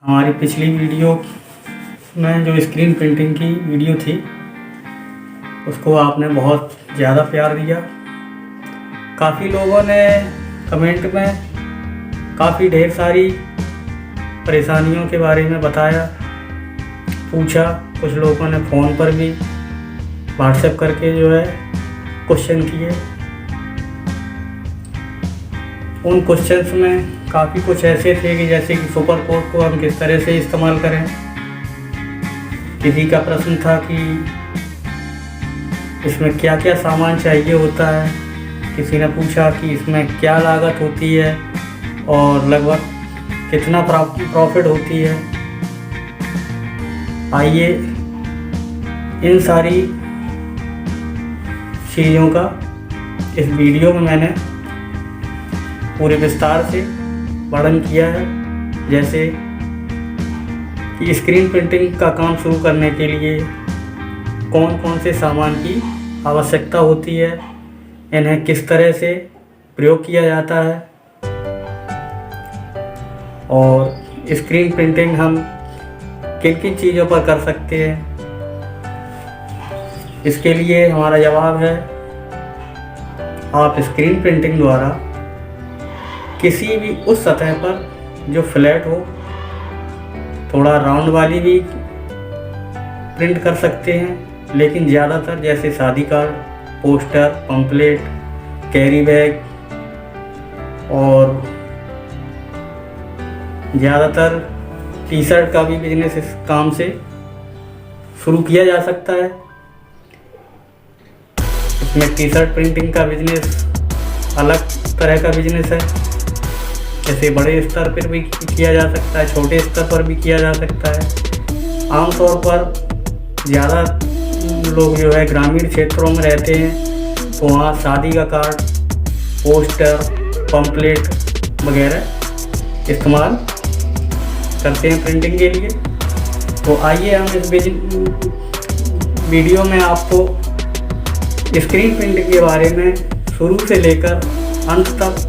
हमारी पिछली वीडियो में जो स्क्रीन प्रिंटिंग की वीडियो थी उसको आपने बहुत ज़्यादा प्यार दिया। काफ़ी लोगों ने कमेंट में काफ़ी ढेर सारी परेशानियों के बारे में बताया, पूछा। कुछ लोगों ने फ़ोन पर भी व्हाट्सएप करके जो है क्वेश्चन किए। उन क्वेश्चंस में काफ़ी कुछ ऐसे थे कि जैसे कि सुपर कोड को हम किस तरह से इस्तेमाल करें। किसी का प्रश्न था कि इसमें क्या क्या सामान चाहिए होता है। किसी ने पूछा कि इसमें क्या लागत होती है और लगभग कितना प्रॉफिट होती है। आइए इन सारी चीज़ों का इस वीडियो में मैंने पूरे विस्तार से वर्णन किया है। जैसे कि स्क्रीन प्रिंटिंग का काम शुरू करने के लिए कौन कौन से सामान की आवश्यकता होती है, इन्हें किस तरह से प्रयोग किया जाता है और स्क्रीन प्रिंटिंग हम किन किन चीज़ों पर कर सकते हैं। इसके लिए हमारा जवाब है, आप स्क्रीन प्रिंटिंग द्वारा किसी भी उस सतह पर जो फ्लैट हो, थोड़ा राउंड वाली भी प्रिंट कर सकते हैं, लेकिन ज़्यादातर जैसे शादी card, poster, pamphlet, carry bag और ज़्यादातर टी शर्ट का भी बिजनेस इस काम से शुरू किया जा सकता है। इसमें टी शर्ट प्रिंटिंग का बिजनेस अलग तरह का बिजनेस है। जैसे बड़े स्तर पर भी किया जा सकता है, छोटे स्तर पर भी किया जा सकता है। आमतौर पर ज़्यादा लोग जो है ग्रामीण क्षेत्रों में रहते हैं, तो वहाँ शादी का कार्ड, पोस्टर, पंपलेट वगैरह इस्तेमाल करते हैं प्रिंटिंग के लिए। तो आइए हम इस वीडियो में आपको स्क्रीन प्रिंटिंग के बारे में शुरू से लेकर अंत तक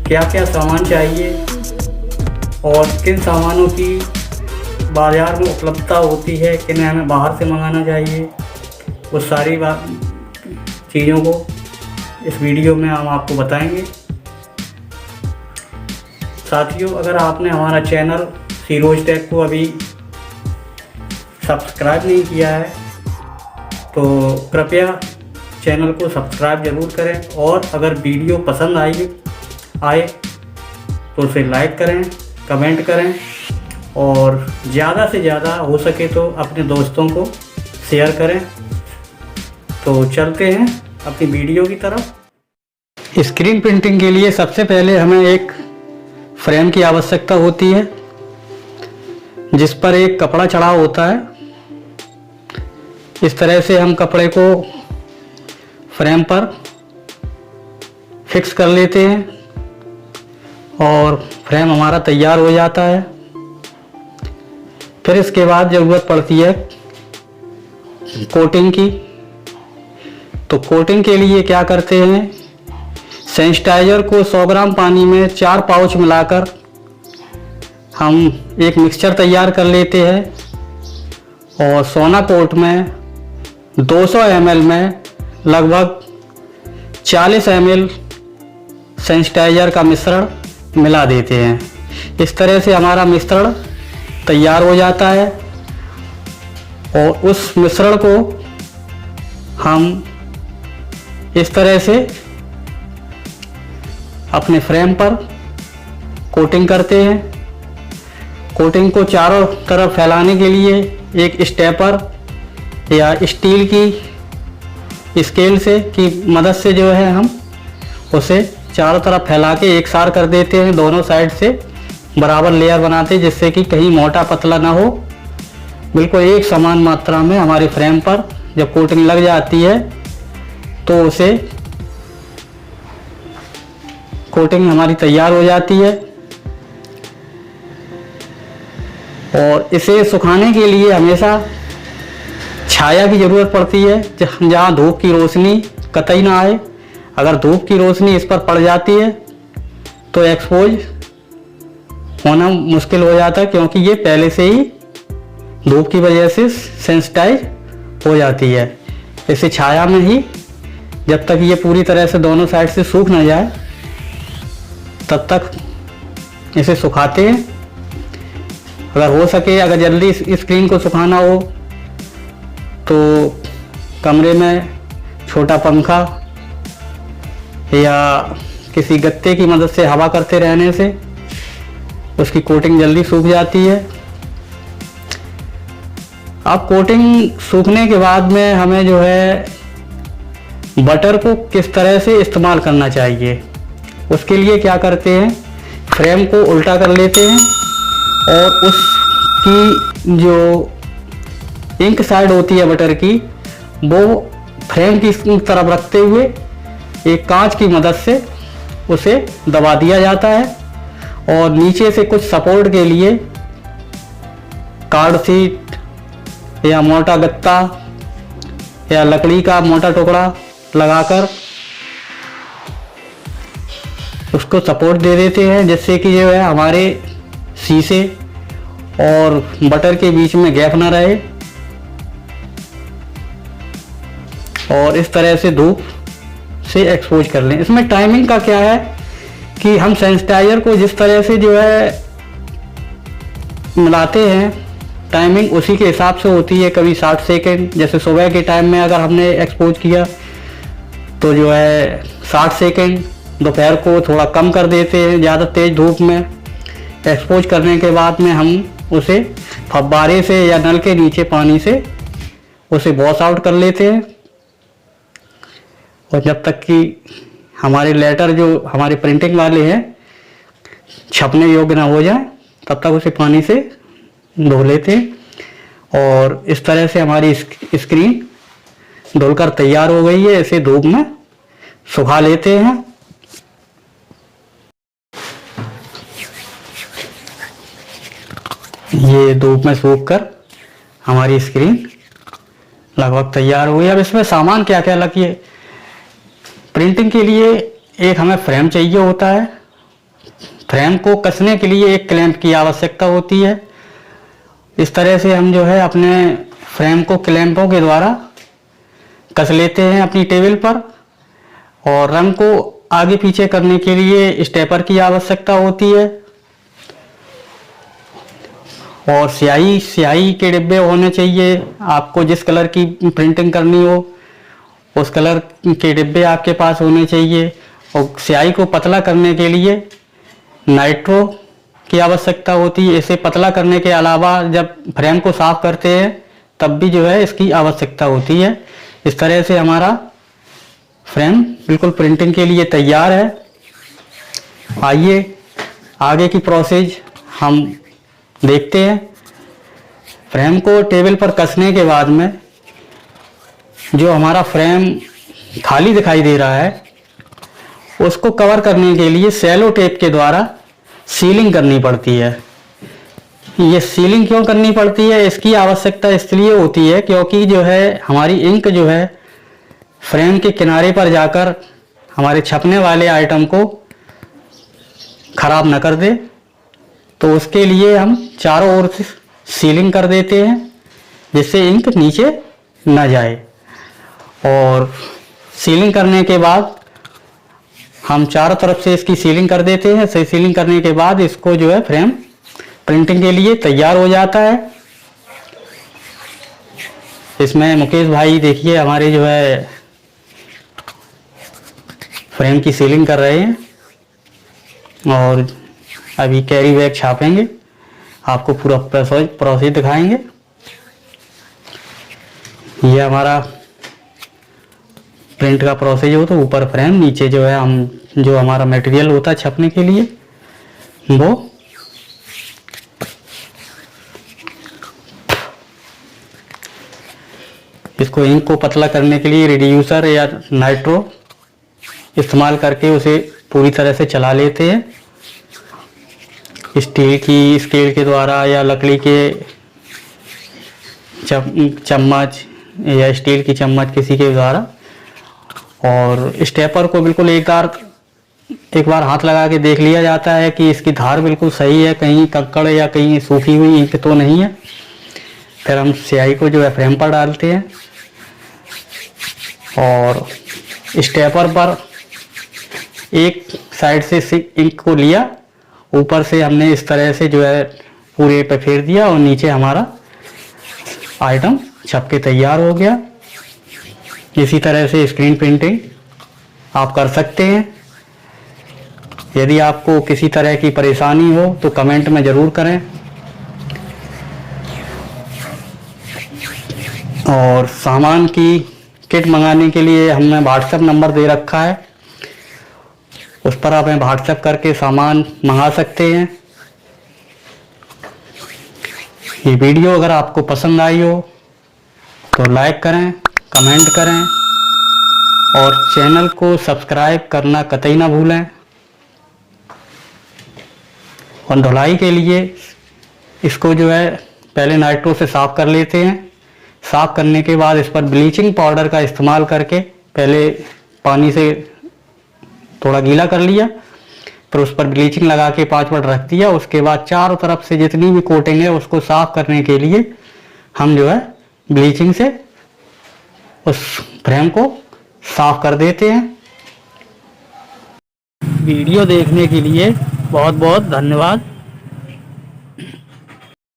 क्या क्या सामान चाहिए और किन सामानों की बाज़ार में उपलब्धता होती है, किन्हें हमें बाहर से मंगाना चाहिए, वो सारी चीज़ों को इस वीडियो में हम आपको बताएंगे। साथियों, अगर आपने हमारा चैनल सीरोज टेक को अभी सब्सक्राइब नहीं किया है तो कृपया चैनल को सब्सक्राइब ज़रूर करें, और अगर वीडियो पसंद आए तो उसे लाइक करें, कमेंट करें और ज़्यादा से ज़्यादा हो सके तो अपने दोस्तों को शेयर करें। तो चलते हैं अपनी वीडियो की तरफ। स्क्रीन प्रिंटिंग के लिए सबसे पहले हमें एक फ्रेम की आवश्यकता होती है, जिस पर एक कपड़ा चढ़ा होता है। इस तरह से हम कपड़े को फ्रेम पर फिक्स कर लेते हैं और फ्रेम हमारा तैयार हो जाता है। फिर इसके बाद ज़रूरत पड़ती है कोटिंग की। तो कोटिंग के लिए क्या करते हैं, सेंसिटाइजर को 100 ग्राम पानी में 4 पाउच मिलाकर हम एक मिक्सचर तैयार कर लेते हैं और सोना कोट में 200 ml में लगभग 40 ml सेंसिटाइजर का मिश्रण मिला देते हैं। इस तरह से हमारा मिश्रण तैयार हो जाता है और उस मिश्रण को हम इस तरह से अपने फ्रेम पर कोटिंग करते हैं। कोटिंग को चारों तरफ फैलाने के लिए एक स्टेपर या स्टील की स्केल से की मदद से जो है हम उसे चारों तरफ फैला के एक सार कर देते हैं। दोनों साइड से बराबर लेयर बनाते हैं, जिससे कि कहीं मोटा पतला ना हो। बिल्कुल एक समान मात्रा में हमारे फ्रेम पर जब कोटिंग लग जाती है तो उसे कोटिंग हमारी तैयार हो जाती है। और इसे सुखाने के लिए हमेशा छाया की ज़रूरत पड़ती है, जहाँ धूप की रोशनी कतई ना आए। अगर धूप की रोशनी इस पर पड़ जाती है तो एक्सपोज होना मुश्किल हो जाता है, क्योंकि ये पहले से ही धूप की वजह से सेंसिटाइज हो जाती है। इसे छाया में ही जब तक ये पूरी तरह से दोनों साइड से सूख ना जाए तब तक इसे सुखाते हैं। अगर हो सके, अगर जल्दी इस स्क्रीन को सुखाना हो तो कमरे में छोटा पंखा या किसी गत्ते की मदद से हवा करते रहने से उसकी कोटिंग जल्दी सूख जाती है। अब कोटिंग सूखने के बाद में हमें जो है बटर को किस तरह से इस्तेमाल करना चाहिए, उसके लिए क्या करते हैं, फ्रेम को उल्टा कर लेते हैं और उसकी जो इंक साइड होती है बटर की, वो फ्रेम की तरफ रखते हुए एक कांच की मदद से उसे दबा दिया जाता है और नीचे से कुछ सपोर्ट के लिए कार्ड शीट या मोटा गत्ता या लकड़ी का मोटा टुकड़ा लगाकर उसको सपोर्ट दे देते हैं, जिससे कि जो है हमारे शीशे और बटर के बीच में गैप ना रहे। और इस तरह से धूप से एक्सपोज कर लें। इसमें टाइमिंग का क्या है कि हम सेंसिटाइजर को जिस तरह से जो है मिलाते हैं, टाइमिंग उसी के हिसाब से होती है। कभी 60 सेकेंड, जैसे सुबह के टाइम में अगर हमने एक्सपोज किया तो जो है 60 सेकेंड, दोपहर को थोड़ा कम कर देते हैं। ज़्यादा तेज़ धूप में एक्सपोज करने के बाद में हम उसे फव्वारे से या नल के नीचे पानी से उसे वॉश आउट कर लेते हैं। और जब तक कि हमारे लेटर जो हमारे प्रिंटिंग वाले हैं छपने योग्य ना हो जाए तब तक उसे पानी से धो लेते हैं। और इस तरह से हमारी स्क्रीन धुलकर तैयार हो गई है। इसे धूप में सुखा लेते हैं। ये धूप में सूखकर हमारी स्क्रीन लगभग तैयार हो गई। अब इसमें सामान क्या क्या लगे। प्रिंटिंग के लिए एक हमें फ्रेम चाहिए होता है। फ्रेम को कसने के लिए एक क्लैंप की आवश्यकता होती है। इस तरह से हम जो है अपने फ्रेम को क्लैंपों के द्वारा कस लेते हैं अपनी टेबल पर। और रंग को आगे पीछे करने के लिए स्टेपर की आवश्यकता होती है। और स्याही के डिब्बे होने चाहिए। आपको जिस कलर की प्रिंटिंग करनी हो उस कलर के डिब्बे आपके पास होने चाहिए। और स्याही को पतला करने के लिए नाइट्रो की आवश्यकता होती है। इसे पतला करने के अलावा जब फ्रेम को साफ करते हैं तब भी जो है इसकी आवश्यकता होती है। इस तरह से हमारा फ्रेम बिल्कुल प्रिंटिंग के लिए तैयार है। आइए आगे की प्रोसेस हम देखते हैं। फ्रेम को टेबल पर कसने के बाद में जो हमारा फ्रेम खाली दिखाई दे रहा है उसको कवर करने के लिए सेलो टेप के द्वारा सीलिंग करनी पड़ती है। ये सीलिंग क्यों करनी पड़ती है, इसकी आवश्यकता इसलिए होती है क्योंकि जो है हमारी इंक जो है फ्रेम के किनारे पर जाकर हमारे छपने वाले आइटम को खराब न कर दे। तो उसके लिए हम चारों ओर से सीलिंग कर देते हैं जिससे इंक नीचे न जाए। और सीलिंग करने के बाद हम चारों तरफ से इसकी सीलिंग कर देते हैं। सीलिंग करने के बाद इसको जो है फ्रेम प्रिंटिंग के लिए तैयार हो जाता है। इसमें मुकेश भाई देखिए हमारे जो है फ्रेम की सीलिंग कर रहे हैं और अभी कैरी बैग छापेंगे। आपको पूरा प्रोसेस दिखाएंगे। ये हमारा प्रिंट का प्रोसेस हो तो ऊपर फ्रेम, नीचे जो है हम जो हमारा मटेरियल होता है छपने के लिए वो इसको इंक को पतला करने के लिए रिड्यूसर या नाइट्रो इस्तेमाल करके उसे पूरी तरह से चला लेते हैं। स्टील की स्केल के द्वारा या लकड़ी के चम्मच या स्टील की चम्मच किसी के द्वारा। और स्टेपर को बिल्कुल एक बार एक बार हाथ लगा के देख लिया जाता है कि इसकी धार बिल्कुल सही है, कहीं कंकड़ या कहीं सूखी हुई इंक तो नहीं है। फिर हम स्याही को जो है फ्रेम पर डालते हैं और स्टेपर पर एक साइड से इंक को लिया, ऊपर से हमने इस तरह से जो है पूरे पे फेर दिया और नीचे हमारा आइटम छप के तैयार हो गया। इसी तरह से स्क्रीन प्रिंटिंग आप कर सकते हैं। यदि आपको किसी तरह की परेशानी हो तो कमेंट में ज़रूर करें। और सामान की किट मंगाने के लिए हमने व्हाट्सएप नंबर दे रखा है, उस पर आप व्हाट्सएप करके सामान मंगा सकते हैं। ये वीडियो अगर आपको पसंद आई हो तो लाइक करें, कमेंट करें और चैनल को सब्सक्राइब करना कतई ना भूलें। और धुलाई के लिए इसको जो है पहले नाइट्रो से साफ़ कर लेते हैं। साफ़ करने के बाद इस पर ब्लीचिंग पाउडर का इस्तेमाल करके पहले पानी से थोड़ा गीला कर लिया, फिर उस पर ब्लीचिंग लगा के 5 मिनट रख दिया। उसके बाद चारों तरफ से जितनी भी कोटिंग है उसको साफ़ करने के लिए हम जो है ब्लीचिंग से उस फ्रेम को साफ़ कर देते हैं। वीडियो देखने के लिए बहुत बहुत धन्यवाद।